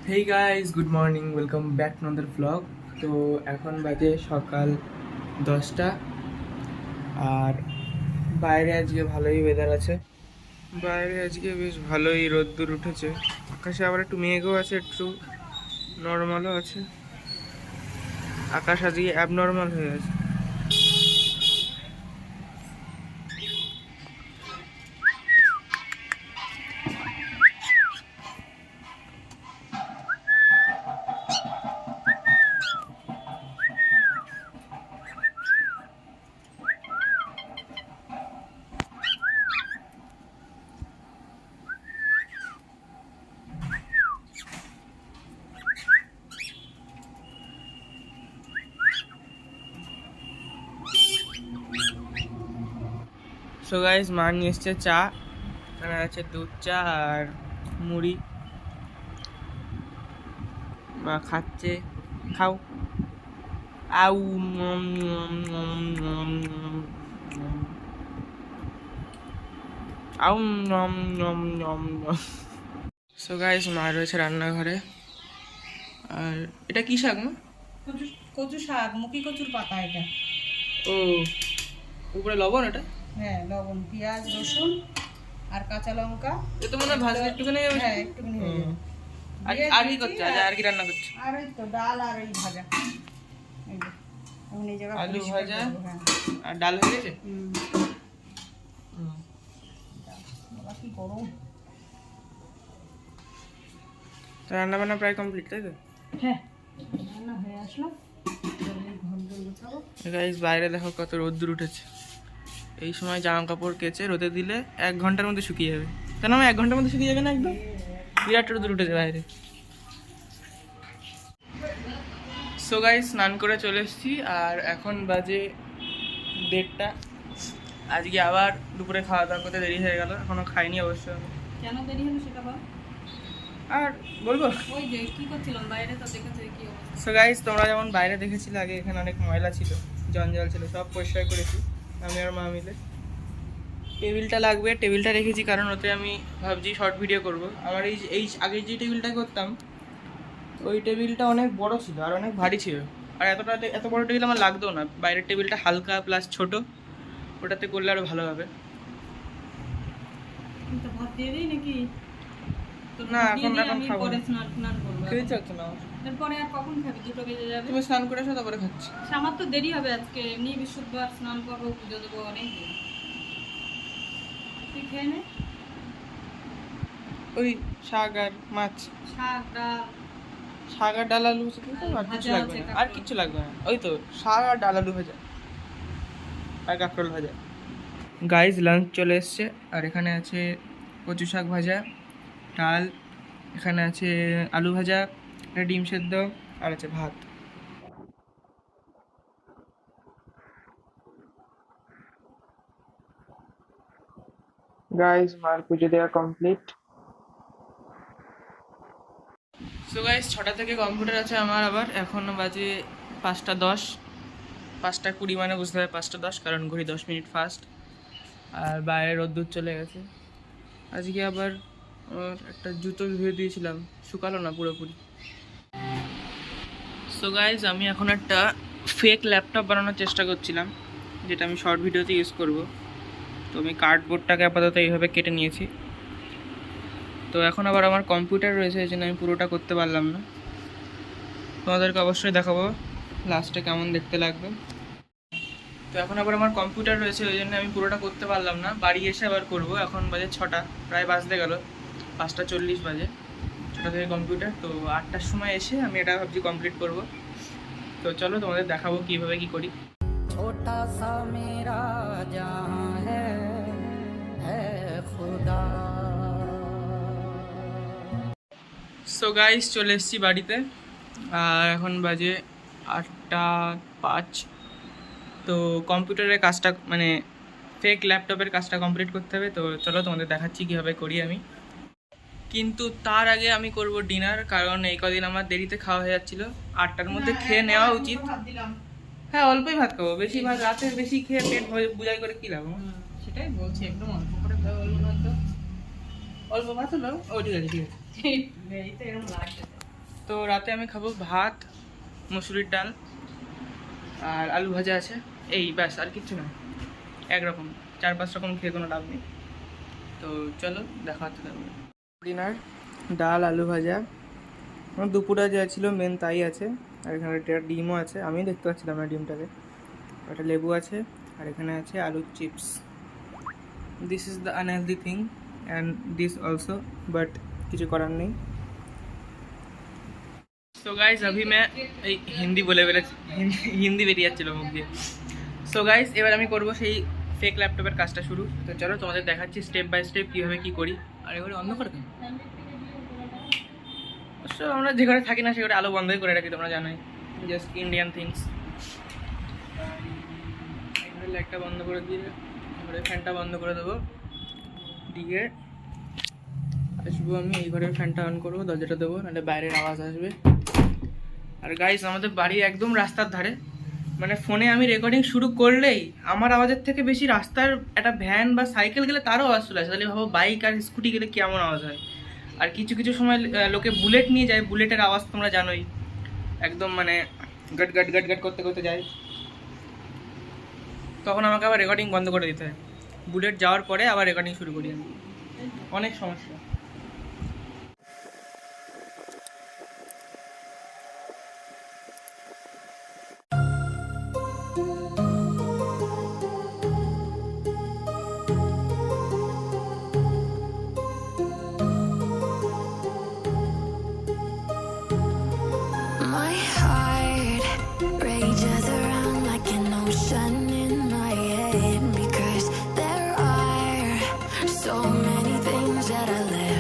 Hey guys, good morning, welcome back to another blog. তো এখন বাজে সকাল 10টা আর বাইরে আজকে ভালোই ওয়েদার আছে। বাইরে আজকে বেশ ভালোই রোদ্দুর উঠেছে, আকাশে আবার একটু মেঘও আছে, একটু নর্মালও আছে। আকাশ আজকে অ্যাবনর্মাল হয়ে আছে। সো গাইজ, মা নিয়ে এসছে চা, এখানে আছে দুধ চা আর মুড়ি। মা খাচ্ছে, খাও। আউ আউ নম নম নম নম। সো গাইজ, মা রয়েছে রান্নাঘরে। আর এটা কি শাক মা? কচু কচু শাক, মুখী কচুর পাতা এটা। ও, উপরে লবণ এটা? হ্যাঁ, লবণ, পেঁয়াজ, রসুন আর কাঁচা লঙ্কা। এ তো মনে হয় ভাজলে একটুখানি হয়ে যাবে। হ্যাঁ, একটুখানি হয়ে যাবে। আর কি করছে আজ? আর কি রান্না করছে? আর ওই তো ডাল আর এই ভাজা। এই যে, এখন এই জায়গা আলু পরিষ্কার ভাজা করবো, হ্যাঁ। আর ডাল হয়ে গেছে। বাবা কি করো? তো রান্না বান্না প্রায় কমপ্লিট, তাই তো? হ্যাঁ, রান্না হয়ে আসলো। ঘর দোর গোছাবো। গাইস, বাইরে দেখো কত রোদ্দুর উঠেছে। এই সময় জামা কাপড় কেচে রোদে দিলে 1 ঘন্টার মধ্যে শুকিয়ে যাবে। কেন আমি 1 ঘন্টার মধ্যে শুকিয়ে যাবে না একদম? বিরাট রোদ্দুর উঠেছে বাইরে। সো গাইস, স্নান করে চলে এসেছি আর এখন বাজে 1:30। আজকে আবার দুপুরে খাওয়া দাওয়া করতে দেরি হয়ে গেল, এখনো খাইনি অবশ্য। কেন দেরি হলো সেটা বল। আর বলবো, ওই যে কি করছিলাম বাইরে, তো দেখেছো কি অবস্থা। সো গাইস, তোমরা যেমন বাইরে দেখেছিলে আগে এখানে অনেক ময়লা ছিল, জঞ্জাল ছিল, সব পরিষ্কার করেছি আমি আর মা মিলে। টেবিলটা লাগবে, টেবিলটা রেখেছি কারণ ওতে আমি ভাবছি শর্ট ভিডিও করব। আমার এই আগে যে টেবিলটা করতাম ওই টেবিলটা অনেক বড় ছিল আর অনেক ভারী ছিল, আর এত বড় টেবিল আমার লাগতো না। বাইরের টেবিলটা হালকা প্লাস ছোট, ওটাতে করলে আরও ভালো হবে। তো ভাত দিয়ে দিই নাকি? না, এখন খাবো না। স্নান করবো। খেতে চাচ্ছ না আমার। এরপরে আর কখন খাবি? 2টো বেজে যাবে। তুমি স্নান করে এসো, তারপরে খাচ্ছি। আমার তো দেরি হবে আজকে, এমনি বিশুদ্ধবার স্নান করবো, পুজো দেবো, অনেক দেরি। তুই খেয়ে নে। ওই শাক আর মাছ, শাক, ডাল, শাক আর ডাল আলু ভাজা দিয়ে দাও, আর কিছু ভাজা লাগবে আছে, না, আর কাঁকরোল। কিচ্ছু লাগবে না। ওই তো শাক আর ডাল আলু ভাজা আর কাঁকরোল ভাজা। গাইজ, লাঞ্চ চলে এসছে আর এখানে আছে কচু শাক ভাজা, ডাল, এখানে আছে আলু ভাজা, একটা ডিম সেদ্ধ আর আছে ভাত। গাইজ, মার পুজো দেওয়া কমপ্লিট। সো গাইজ, 6টা থেকে কম্পিউটার আছে আমার আবার। এখনও বাজে 5টা 10, 5টা 20 মানে বুঝতে হবে 5টা 10, কারণ ঘড়ি 10 মিনিট ফাস্ট। আর বাইরে রোদ্দুর চলে গেছে। আজকে আবার একটা জুতো ধুয়ে দিয়েছিলাম, শুকালো না পুরোপুরি। সো গাইজ, আমি এখন একটা ফেক ল্যাপটপ বানানোর চেষ্টা করছিলাম, যেটা আমি শর্ট ভিডিওতে ইউজ করব। তো আমি কার্ডবোর্ডটাকে আপাতত এইভাবে কেটে নিয়েছি। তো এখন আবার আমার কম্পিউটার রয়েছে, এই জন্য আমি পুরোটা করতে পারলাম না। তোমাদেরকে অবশ্যই দেখাবো লাস্টে কেমন দেখতে লাগবে। তো এখন আবার আমার কম্পিউটার রয়েছে, ওই জন্য আমি পুরোটা করতে পারলাম না। বাড়ি এসে আবার করব। এখন বাজে 6টা, প্রায় বাজতে গেল, 5টা 40 বাজে। 6টা থেকে কম্পিউটার, তো 8টার সময় এসে আমি এটা ভাবছি কমপ্লিট করব। তো চলো তোমাদের দেখাবো কীভাবে কী করি। ছোটা সা মেরা জাহাঁ হ্যায় খুদা। সো গাইস, চলে এসেছি বাড়িতে আর এখন বাজে 8টা 5। তো কম্পিউটারের কাজটা মানে ফেক ল্যাপটপের কাজটা কমপ্লিট করতে হবে। তো চলো তোমাদের দেখাচ্ছি কীভাবে করি আমি। কিন্তু তার আগে আমি করব ডিনার, কারণ এই কদিন আমার দেরিতে খাওয়া হয়ে যাচ্ছিলো। 8টার মধ্যে খেয়ে নেওয়া উচিত। হ্যাঁ, অল্পই ভাত খাবো, বেশি ভাত রাতে বেশি খেয়ে পেট বুঝাই করে কী লাভ? সেটাই বলছি, একদম অল্প করে বলবো না তো। অল্প ভাত হলো, ও ঠিক আছে ঠিক আছে। এই তো এরকম লাগছে। তো রাতে আমি খাবো ভাত, মুসুরির ডাল আর আলু ভাজা আছে, এই ব্যাস, আর কিচ্ছু না। একরকম 4-5 রকম খেয়ে কোনো লাভ নেই। তো চলো দেখা হচ্ছে ডিনার। ডাল, আলু ভাজা, আমার দুপুরে যা ছিল মেন তাই আছে। আর এখানে একটা ডিমও আছে, আমি দেখতে পাচ্ছিলাম না ডিমটাকে। একটা লেবু আছে, আর এখানে আছে আলুর chips. This is the unhealthy thing and this also, but কিছু করার নেই। সো গাইজ अभी मैं এই হিন্দি বলে বেড়েছি, হিন্দি বেরিয়ে যাচ্ছিলো মুখ দিয়ে। সো গাইজ এবার আমি করবো সেই ফেক ল্যাপটপের কাজটা শুরু। তো চলো তোমাদের দেখাচ্ছি স্টেপ বাই স্টেপ কীভাবে কী করি। আর এবারে অন্ধকার কেন? অবশ্য আমরা যে ঘরে থাকি না সে ঘরে আলো বন্ধই করে রাখি, তোমরা জানোই, জাস্ট ইন্ডিয়ান থিংস। এখানে লাইটটা বন্ধ করে দিয়ে ঘরের ফ্যানটা বন্ধ করে দেবো, দিয়ে আসবো আমি এই ঘরের ফ্যানটা অন করবো, দরজাটা দেবো, নাহলে বাইরের আওয়াজ আসবে। আর গাইস আমাদের বাড়ি একদম রাস্তার ধারে, মানে ফোনে আমি রেকর্ডিং শুরু করলেই আমার আওয়াজের থেকে বেশি রাস্তার একটা ভ্যান বা সাইকেল গেলে তারও আওয়াজ চলে আসে। তাহলে ভাবো বাইক আর স্কুটি গেলে কেমন আওয়াজ হয়। আর কিছু কিছু সময় লোকে বুলেট নিয়ে যায়, বুলেটের আওয়াজ তোমরা জানোই, একদম মানে গট গট গট গট করতে করতে যায়। তখন আমাকে আবার রেকর্ডিং বন্ধ করে দিতে হয়, বুলেট যাওয়ার পরে আবার রেকর্ডিং শুরু করি আমি, অনেক সমস্যা। My heart rages around like an ocean in my head because there are so many things that I let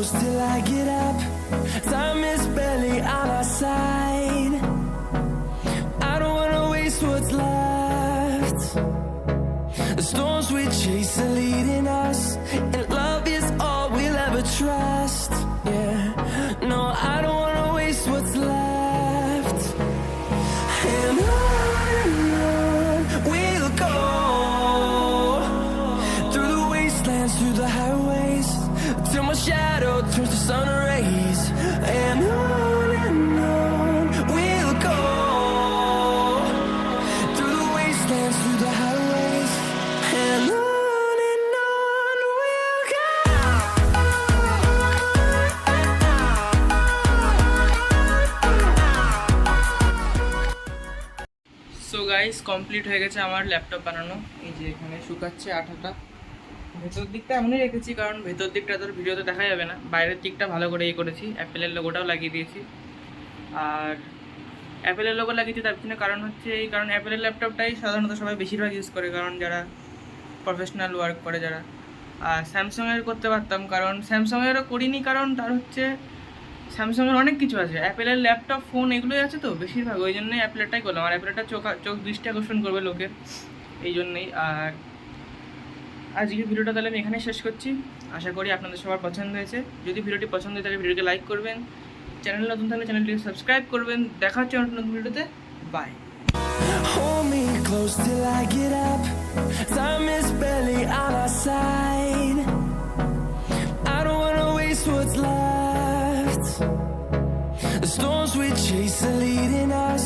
close till I get up. Time is barely on our side. I don't wanna waste what's left. The storms we chase are leading us, and love is all we'll ever trust. Yeah, no, I don't wanna waste what's left. And on we'll go, through the wastelands, through the highways, till my shadow turns to sun rays. And on we'll go, through the wastelands, through the highways, and on we'll go. So guys, complete হয়ে গেছে আমার laptop বানানো। এই যে এখানে শুকাচ্ছে আঠাটা। ভেতর দিকটা এমনই রেখেছি কারণ ভেতর দিকটা তোর ভিডিওতে দেখা যাবে না, বাইরের দিকটা ভালো করে করেছি। অ্যাপেলের লোগোটাও লাগিয়ে দিয়েছি। আর অ্যাপেলের লোগো লাগিয়েছি তার পিছনে কারণ হচ্ছে এই কারণ অ্যাপেলের ল্যাপটপটাই সাধারণত সবাই বেশিরভাগ ইউজ করে, কারণ যারা প্রফেশনাল ওয়ার্ক করে যারা। আর স্যামসাংয়ের করতে পারতাম, কারণ স্যামসাংয়েরও করিনি, কারণ তার হচ্ছে স্যামসাংয়ের অনেক কিছু আছে, অ্যাপেলের ল্যাপটপ ফোন এগুলোই আছে তো বেশিরভাগ, ওই জন্যই অ্যাপেলেরটাই করলাম। আর অ্যাপেলেরটা চোখ দৃষ্টি আকর্ষণ করবে লোকের, এই জন্যই। আর আজকের ভিডিওটা তাহলে আমি এখানেই শেষ করছি। আশা করি আপনাদের সবার পছন্দ হয়েছে। যদি ভিডিওটি পছন্দ হয়ে থাকে ভিডিওকে লাইক করবেন, চ্যানেল নতুন থাকলে চ্যানেলটিকে সাবস্ক্রাইব করবেন। দেখা হচ্ছে নতুন ভিডিওতে। By. Hold me close till I get up. Time is barely on our side. I don't wanna waste what's left. The storms we chase are leading us,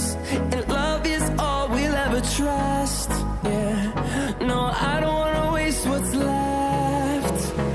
and love is all we'll ever trust. Yeah, no, I don't